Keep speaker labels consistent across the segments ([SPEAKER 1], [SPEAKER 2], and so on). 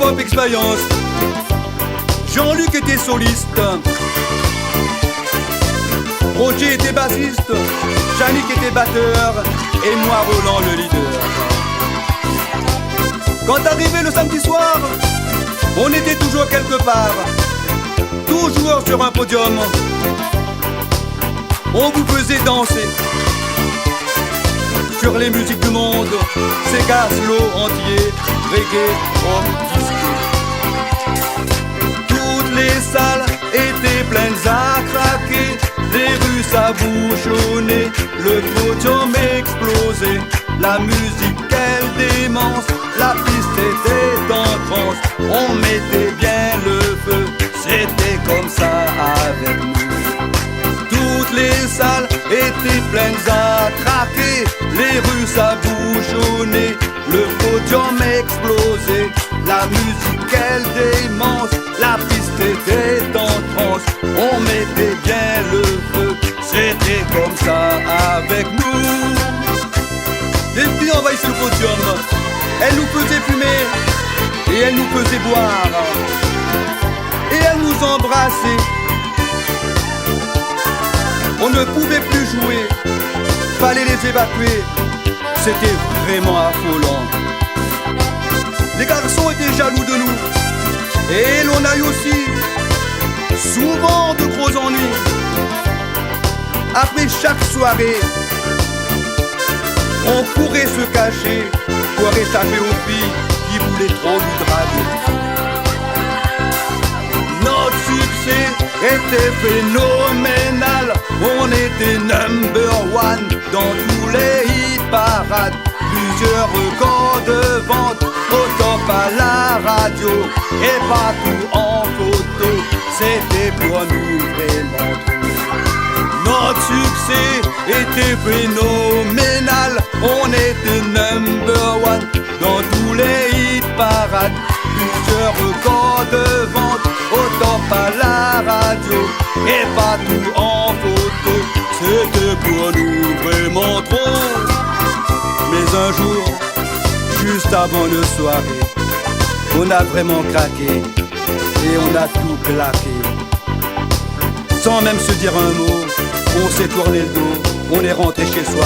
[SPEAKER 1] pop expérience. Jean-Luc était soliste, Roger était bassiste, Yannick était batteur et moi Roland le leader. Quand arrivait le samedi soir, on était toujours quelque part, toujours sur un podium. On vous faisait danser sur les musiques du monde, Sega, slow, entier, reggae, rock, disco. Toutes les salles étaient pleines à craquer, les rues s'abouchonnaient, le podium explosait, la musique quelle démence, la piste était en transe, on mettait bien le feu, c'était comme ça avec nous. Toutes les salles étaient pleines à craquer, les rues s'abouchonnaient, le podium explosait, la musique quelle démence, la piste était en transe, on mettait bien le feu, c'était comme ça avec nous. Les filles envahissaient le podium, elles nous faisaient fumer et elles nous faisaient boire et elles nous embrassaient. On ne pouvait plus jouer, fallait les évacuer, c'était vraiment affolant. Les garçons étaient jaloux de nous, et l'on a eu aussi souvent de gros ennuis. Après chaque soirée, on pourrait se cacher pour échapper aux filles qui voulaient trop nous draguer. Notre succès était phénoménal, on était number one dans tous les hit parades. Plusieurs records de vente, au top à la radio et partout en photo, c'était pour nous vraiment trop. Notre succès était phénoménal, on était number one dans tous les hit parades. Plusieurs records de vente, au top à la radio et partout en photo, c'était pour nous vraiment trop. Mais un jour, juste avant le soirée, on a vraiment craqué et on a tout claqué. Sans même se dire un mot, on s'est tourné le dos, on est rentré chez soi,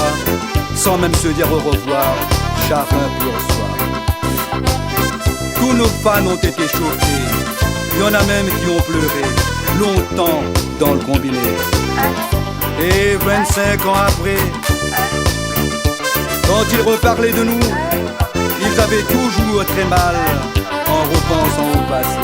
[SPEAKER 1] sans même se dire au revoir, chacun pour soi. Tous nos fans ont été choqués, il y en a même qui ont pleuré longtemps dans le combiné. Et 25 ans après, quand ils reparlaient de nous, ils avaient toujours très mal en repensant au passé.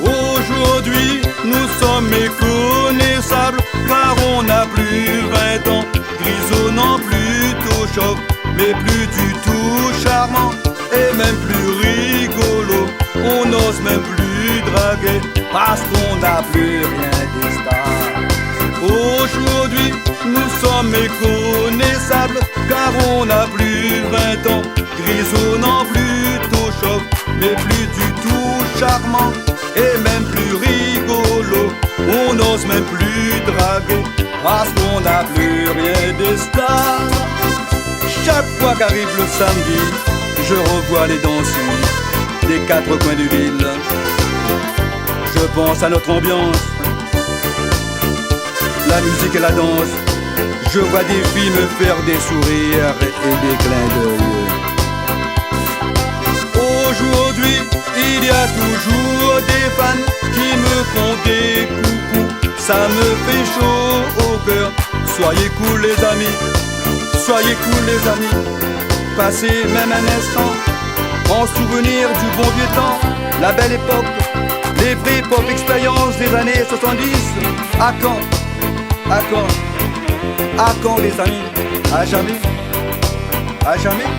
[SPEAKER 1] Aujourd'hui, nous sommes méconnaissables car on n'a plus 20 ans, grisonnant plutôt chauve, mais plus du tout charmant et même plus rigolo. On n'ose même plus draguer parce qu'on n'a plus rien des stars. Aujourd'hui, nous sommes méconnaissables car on n'a plus 20 ans, grisonnant plutôt chauve, mais plus du tout charmant et même plus rigolo. On n'ose même plus draguer parce qu'on n'a plus rien des stars. Chaque fois qu'arrive le samedi, je revois les danseuses des quatre coins de ville. Je pense à notre ambiance, la musique et la danse. Je vois des filles me faire des sourires et des clins d'œil. Aujourd'hui, il y a toujours des fans qui me font des coucous. Ça me fait chaud au cœur. Soyez cool les amis, soyez cool les amis. Passez même un instant en souvenir du bon vieux temps, la belle époque, les vraies pop expériences des années 70. À quand? À quand? À quand les amis? À jamais? À jamais?